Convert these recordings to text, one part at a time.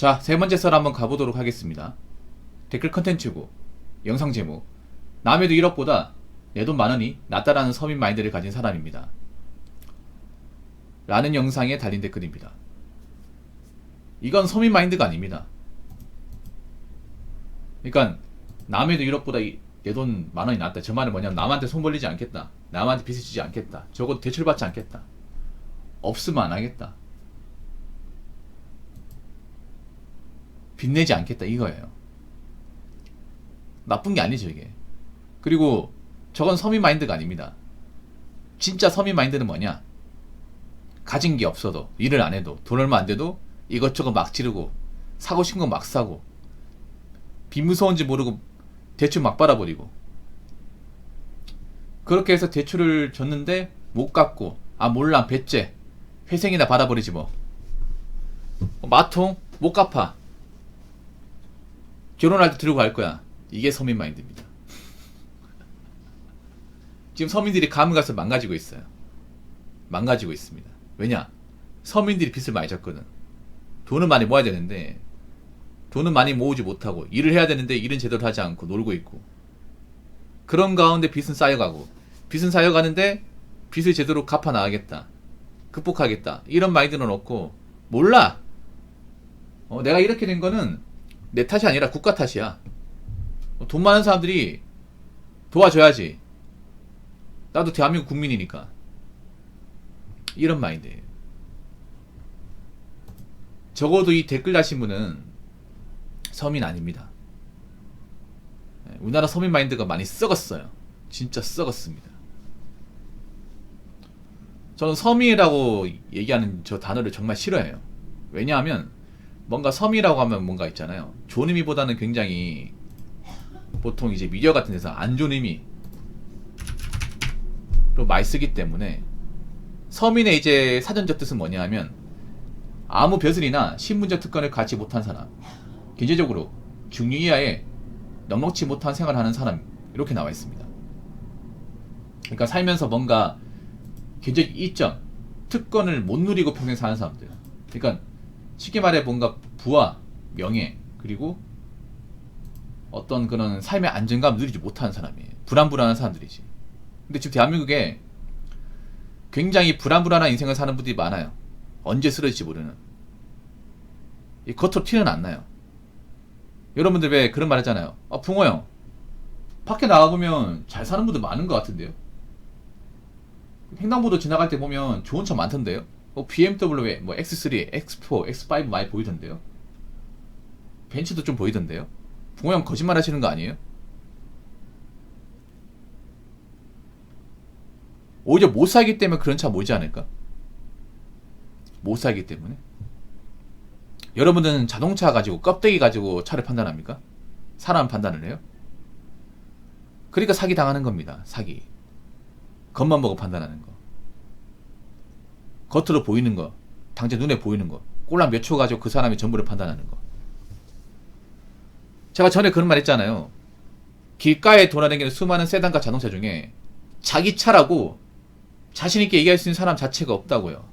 자, 세 번째 썰 한번 가보도록 하겠습니다. 댓글 컨텐츠고 영상 제목, 남의 돈 1억보다 내 돈 만원이 낫다라는 서민 마인드를 가진 사람입니다 라는 영상에 달린 댓글입니다. 이건 서민 마인드가 아닙니다. 그러니까 남의 돈 1억보다 내 돈 만원이 낫다. 저 말은 뭐냐면 남한테 손 벌리지 않겠다, 남한테 빚을 지지 않겠다, 적어도 대출받지 않겠다, 없으면 안 하겠다, 빚내지 않겠다, 이거예요. 나쁜 게 아니죠 이게. 그리고 저건 서민 마인드가 아닙니다. 진짜 서민 마인드는 뭐냐, 가진 게 없어도, 일을 안 해도, 돈 얼마 안 돼도 이것저것 막 지르고, 사고 싶은 거 막 사고, 빚 무서운지 모르고 대출 막 받아버리고, 그렇게 해서 대출을 줬는데 못 갚고, 아 몰라 배째 회생이나 받아버리지 뭐, 마통 못 갚아, 결혼할 때 들고 갈 거야. 이게 서민 마인드입니다. 지금 서민들이 감을 가서 망가지고 있어요. 망가지고 있습니다. 왜냐? 서민들이 빚을 많이 졌거든. 돈은 많이 모아야 되는데 돈은 많이 모으지 못하고, 일을 해야 되는데 일은 제대로 하지 않고 놀고 있고, 그런 가운데 빚은 쌓여가고, 빚은 쌓여가는데 빚을 제대로 갚아 나가겠다, 극복하겠다, 이런 마인드는 없고, 몰라, 내가 이렇게 된 거는 내 탓이 아니라 국가 탓이야. 돈 많은 사람들이 도와줘야지, 나도 대한민국 국민이니까. 이런 마인드예요. 적어도 이 댓글 다신 분은 서민 아닙니다. 우리나라 서민 마인드가 많이 썩었어요. 진짜 썩었습니다. 저는 서민이라고 얘기하는 저 단어를 정말 싫어해요. 왜냐하면 뭔가 서민이라고 하면 뭔가 있잖아요, 좋은 의미보다는 굉장히, 보통 이제 미디어 같은 데서 안 좋은 의미로 많이 쓰기 때문에, 서민의 이제 사전적 뜻은 뭐냐 하면, 아무 벼슬이나 신분적 특권을 갖지 못한 사람, 경제적으로 중류 이하에 넉넉지 못한 생활을 하는 사람, 이렇게 나와 있습니다. 그러니까 살면서 뭔가 경제적 이점, 특권을 못 누리고 평생 사는 사람들. 그러니까 쉽게 말해 뭔가 부와 명예, 그리고 어떤 그런 삶의 안정감 누리지 못하는 사람이에요. 불안불안한 사람들이지. 근데 지금 대한민국에 굉장히 불안불안한 인생을 사는 분들이 많아요. 언제 쓰러질지 모르는. 이 겉으로 티는 안 나요. 여러분들 왜 그런 말 하잖아요. 아, 붕어 형, 밖에 나가보면 잘 사는 분들 많은 것 같은데요? 횡단보도 지나갈 때 보면 좋은 차 많던데요? BMW, 뭐 X3, X4, X5 많이 보이던데요? 벤츠도 좀 보이던데요? 붕어 형 거짓말 하시는 거 아니에요? 오히려 못 살기 때문에 그런 차 모이지 않을까? 못 살기 때문에. 여러분들은 자동차 가지고, 껍데기 가지고 차를 판단합니까? 사람 판단을 해요? 그러니까 사기 당하는 겁니다. 사기. 겉만 보고 판단하는 거, 겉으로 보이는 거, 당장 눈에 보이는 거, 꼴랑 몇 초 가지고 그 사람의 전부를 판단하는 거. 제가 전에 그런 말 했잖아요. 길가에 돌아다니는 수많은 세단과 자동차 중에 자기 차라고 자신있게 얘기할 수 있는 사람 자체가 없다고요.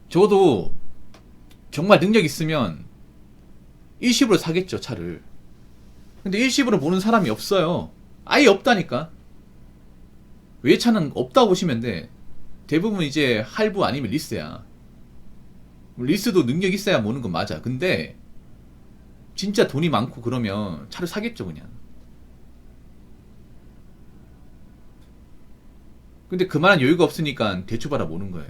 저도 정말 능력 있으면 일시불로 사겠죠, 차를. 근데 일시불로 보는 사람이 없어요. 아예 없다니까. 외차는 없다고 보시면 돼. 대부분 이제 할부 아니면 리스야. 리스도 능력 있어야 모는 건 맞아. 근데 진짜 돈이 많고 그러면 차를 사겠죠, 그냥. 근데 그만한 여유가 없으니까 대출받아 모는 거예요.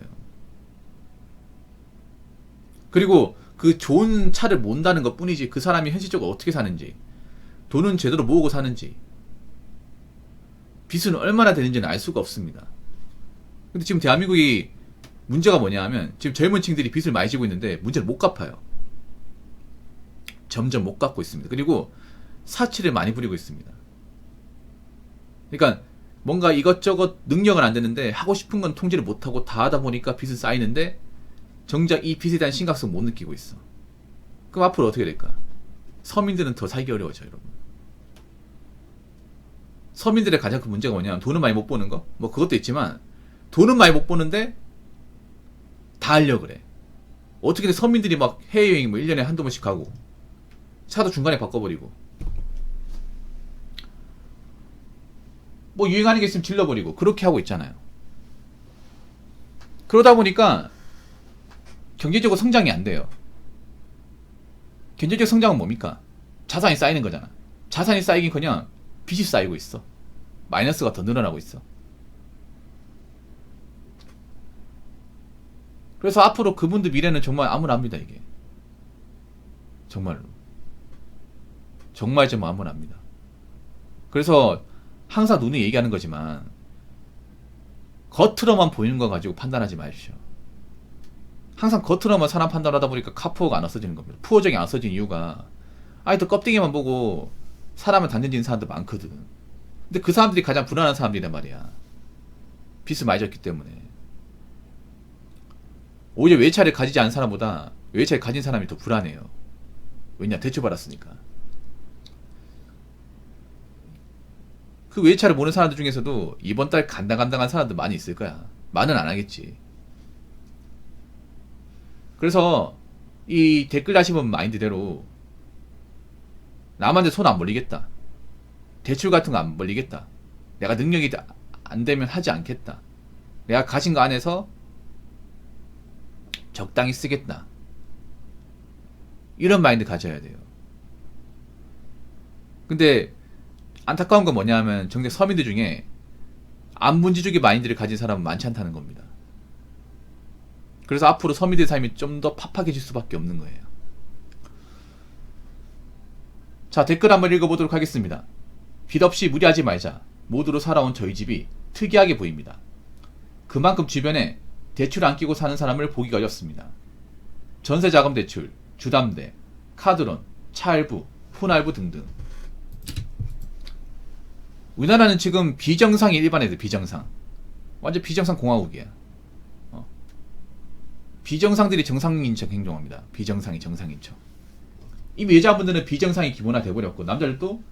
그리고 그 좋은 차를 몬다는 것 뿐이지, 그 사람이 현실적으로 어떻게 사는지, 돈은 제대로 모으고 사는지, 빚은 얼마나 되는지는 알 수가 없습니다. 근데 지금 대한민국이 문제가 뭐냐 하면, 지금 젊은 층들이 빚을 많이 지고 있는데 문제를 못 갚아요. 점점 못 갚고 있습니다. 그리고 사치를 많이 부리고 있습니다. 그러니까 뭔가 이것저것 능력은 안 되는데 하고 싶은 건 통제를 못하고 다 하다 보니까 빚은 쌓이는데, 정작 이 빚에 대한 심각성 못 느끼고 있어. 그럼 앞으로 어떻게 될까? 서민들은 더 살기 어려워져요, 여러분. 서민들의 가장 큰 문제가 뭐냐면, 돈은 많이 못 버는 거? 뭐 그것도 있지만, 돈은 많이 못 버는데 다 하려고 그래. 어떻게든 서민들이 막 해외여행 뭐 1년에 한두 번씩 가고 차도 중간에 바꿔버리고 뭐 유행하는 게 있으면 질러버리고 그렇게 하고 있잖아요. 그러다 보니까 경제적으로 성장이 안 돼요. 경제적 성장은 뭡니까? 자산이 쌓이는 거잖아. 자산이 쌓이긴커녕 빚이 쌓이고 있어. 마이너스가 더 늘어나고 있어. 그래서 앞으로 그분들 미래는 정말 암울합니다. 이게 정말로 정말 좀 암울합니다. 그래서 항상 눈이 얘기하는 거지만 겉으로만 보이는 거 가지고 판단하지 마십시오. 항상 겉으로만 사람 판단하다 보니까 카푸어가 안 없어지는 겁니다. 푸어적이 안 없어진 이유가 아직도 껍데기만 보고 사람을 단정지는 사람들 많거든. 근데 그 사람들이 가장 불안한 사람들이란 말이야. 빚을 많이 졌기 때문에. 오히려 외차를 가지지 않은 사람보다 외차를 가진 사람이 더 불안해요. 왜냐? 대출받았으니까. 그 외차를 모르는 사람들 중에서도 이번 달 간당간당한 사람들 많이 있을 거야. 말은 안 하겠지. 그래서 이 댓글 다시는 마인드대로 남한테 손 안 벌리겠다. 대출 같은 거 안 벌리겠다. 내가 능력이 안 되면 하지 않겠다. 내가 가진 거 안에서 적당히 쓰겠다. 이런 마인드 가져야 돼요. 근데 안타까운 건 뭐냐면 정작 서민들 중에 안분지주기 마인드를 가진 사람은 많지 않다는 겁니다. 그래서 앞으로 서민들의 삶이 좀 더 팍팍해질 수밖에 없는 거예요. 자, 댓글 한번 읽어보도록 하겠습니다. 빚 없이 무리하지 말자. 모두로 살아온 저희 집이 특이하게 보입니다. 그만큼 주변에 대출 안 끼고 사는 사람을 보기가 어렵습니다. 전세자금 대출, 주담대, 카드론, 차할부, 폰할부 등등. 우리나라는 지금 비정상이 일반애들 비정상. 완전 비정상 공화국이야. 비정상들이 정상인 척 행동합니다. 비정상이 정상인 척. 이미 여자분들은 비정상이 기본화 돼버렸고 남자들도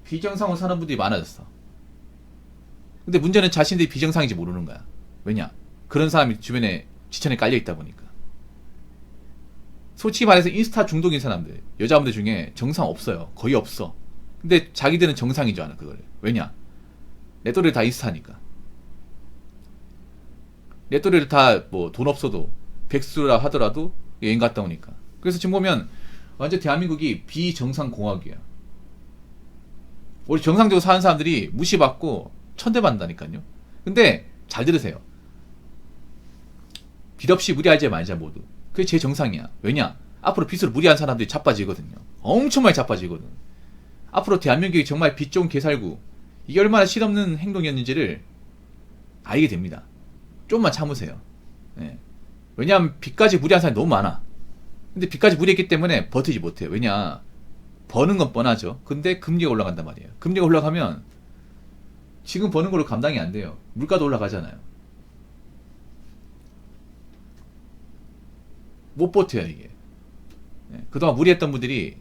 비정상으로 사는 분들이 많아졌어. 근데 문제는 자신들이 비정상인지 모르는 거야. 왜냐? 그런 사람이 주변에 지천에 깔려있다 보니까. 솔직히 말해서 인스타 중독인 사람들 여자분들 중에 정상 없어요. 거의 없어. 근데 자기들은 정상인 줄 아는 그걸. 왜냐? 내 또래를 다 인스타니까. 내 또래를 다 뭐 돈 없어도 백수라 하더라도 여행 갔다 오니까. 그래서 지금 보면 완전 대한민국이 비정상 공화국이야. 우리 정상적으로 사는 사람들이 무시받고 천대받는다니까요. 근데 잘 들으세요. 빚 없이 무리하지 말자 모두. 그게 제 정상이야. 왜냐? 앞으로 빚으로 무리한 사람들이 자빠지거든요. 엄청 많이 자빠지거든. 앞으로 대한민국이 정말 빚 좋은 개살구, 이게 얼마나 실없는 행동이었는지를 알게 됩니다. 좀만 참으세요. 네. 왜냐하면 빚까지 무리한 사람이 너무 많아. 근데 빚까지 무리했기 때문에 버티지 못해요. 왜냐? 버는 건 뻔하죠. 근데 금리가 올라간단 말이에요. 금리가 올라가면 지금 버는 걸로 감당이 안 돼요. 물가도 올라가잖아요. 못 버텨요 이게. 네. 그동안 무리했던 분들이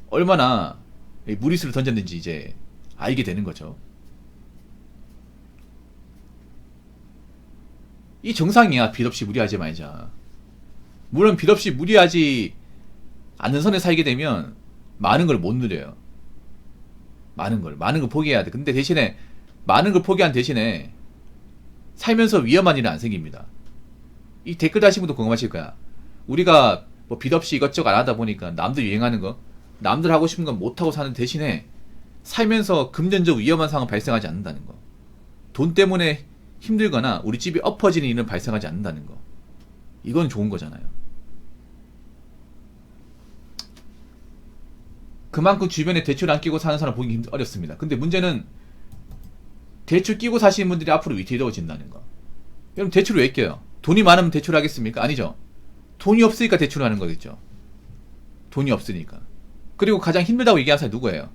얼마나 무리수를 던졌는지 이제 알게 되는 거죠. 이 정상이야. 빚 없이 무리하지 말자. 물론 빚 없이 무리하지 않는 선에 살게 되면 많은 걸 못 누려요. 많은 걸 포기해야 돼. 근데 대신에 많은 걸 포기한 대신에 살면서 위험한 일은 안 생깁니다. 이 댓글 다신 분도 공감하실 거야. 우리가 뭐 빚 없이 이것저것 안 하다 보니까 남들 유행하는 거, 남들 하고 싶은 건 못하고 사는 대신에 살면서 금전적 위험한 상황 발생하지 않는다는 거. 돈 때문에 힘들거나 우리 집이 엎어지는 일은 발생하지 않는다는 거. 이건 좋은 거잖아요. 그만큼 주변에 대출 안 끼고 사는 사람 보기 어렵습니다. 근데 문제는 대출 끼고 사시는 분들이 앞으로 위태로워진다는 거. 여러분 대출을 왜 껴요? 돈이 많으면 대출하겠습니까? 아니죠. 돈이 없으니까 대출을 하는 거겠죠. 돈이 없으니까. 그리고 가장 힘들다고 얘기하는 사람이 누구예요?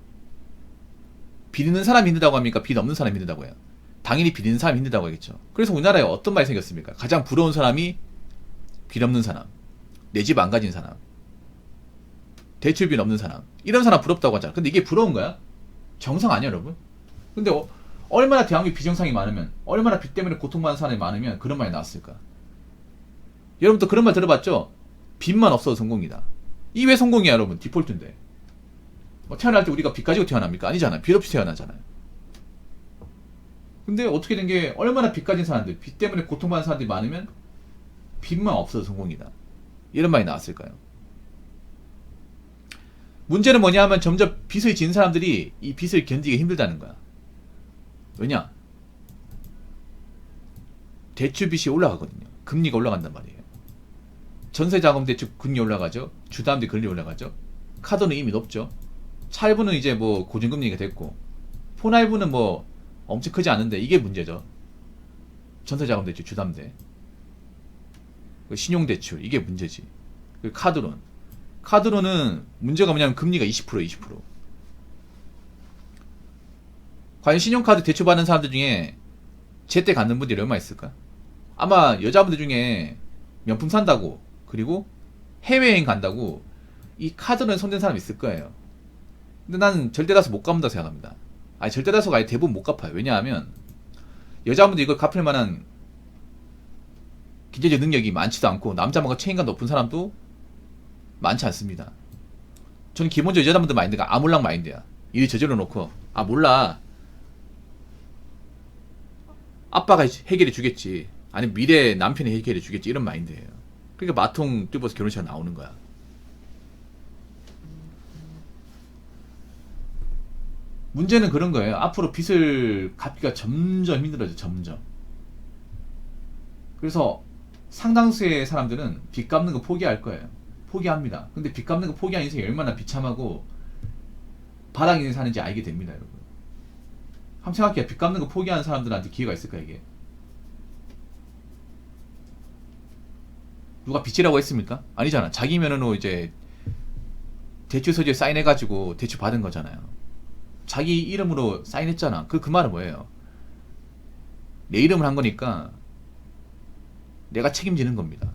빚 있는 사람이 힘들다고 합니까? 빚 없는 사람이 힘들다고 해요? 당연히 빚 있는 사람이 힘들다고 하겠죠. 그래서 우리나라에 어떤 말이 생겼습니까? 가장 부러운 사람이 빚 없는 사람, 내 집 안 가진 사람, 대출빚 없는 사람, 이런 사람 부럽다고 하잖아. 근데 이게 부러운 거야? 정상 아니야 여러분? 근데 얼마나 대한민국 비정상이 많으면, 얼마나 빚 때문에 고통받는 사람이 많으면 그런 말이 나왔을까? 여러분도 그런 말 들어봤죠? 빚만 없어도 성공이다. 이 왜 성공이야, 여러분? 디폴트인데. 뭐 태어날 때 우리가 빚 가지고 태어납니까? 아니잖아요. 빚 없이 태어나잖아요. 근데 어떻게 된 게 얼마나 빚 가진 사람들, 빚 때문에 고통받는 사람들이 많으면 빚만 없어도 성공이다. 이런 말이 나왔을까요? 문제는 뭐냐 하면 점점 빚을 진 사람들이 이 빚을 견디기 힘들다는 거야. 왜냐? 대출빚이 올라가거든요. 금리가 올라간단 말이에요. 전세자금대출 금리 올라가죠. 주담대 금리 올라가죠. 카드는 이미 높죠. 차일부는 이제 뭐 고정금리가 됐고, 폰할부는 뭐 엄청 크지 않은데 이게 문제죠. 전세자금대출, 주담대, 신용대출 이게 문제지. 카드론은 문제가 뭐냐면 금리가 20%. 과연 신용카드 대출 받는 사람들 중에 제때 갖는 분들이 얼마 있을까? 아마 여자분들 중에 명품 산다고, 그리고 해외여행 간다고 이 카드론에 손댄 사람 있을 거예요. 근데 나는 절대 다수 못 갚는다고 생각합니다. 아니, 절대 다수가 아예 대부분 못 갚아요. 왜냐하면 여자분들 이걸 갚을 만한 경제적 능력이 많지도 않고, 남자만과 책임감 높은 사람도 많지 않습니다. 저는 기본적으로 여자분들 마인드가 아몰랑 마인드야. 일 저질러 놓고, 아 몰라, 아빠가 해결해 주겠지, 아니 미래 남편이 해결해 주겠지, 이런 마인드예요. 그러니까 마통 뜯어서 결혼식 나오는 거야. 문제는 그런 거예요. 앞으로 빚을 갚기가 점점 힘들어져, 점점. 그래서 상당수의 사람들은 빚 갚는 거 포기할 거예요. 포기합니다. 근데 빚 갚는 거 포기한 인생이 얼마나 비참하고 바닥 인생 사는지 알게 됩니다, 여러분. 한번 생각해요. 빚 갚는 거 포기하는 사람들한테 기회가 있을까, 이게? 누가 빚이라고 했습니까? 아니잖아. 자기 면허로 이제 대출 서류에 사인해가지고 대출 받은 거잖아요. 자기 이름으로 사인했잖아. 그 말은 뭐예요? 내 이름을 한 거니까 내가 책임지는 겁니다.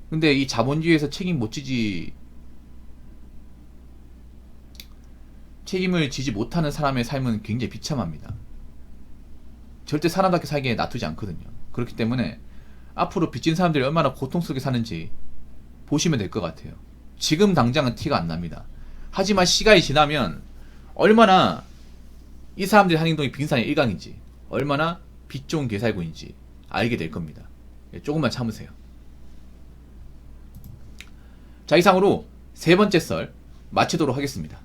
근데 이 자본주의에서 책임 못 지지, 책임을 지지 못하는 사람의 삶은 굉장히 비참합니다. 절대 사람답게 살기에 놔두지 않거든요. 그렇기 때문에 앞으로 빚진 사람들이 얼마나 고통 속에 사는지 보시면 될 것 같아요. 지금 당장은 티가 안 납니다. 하지만 시간이 지나면 얼마나 이 사람들이 하는 행동이 빙산의 일각인지, 얼마나 빚 좋은 개살구인지 알게 될 겁니다. 조금만 참으세요. 자, 이상으로 세 번째 썰 마치도록 하겠습니다.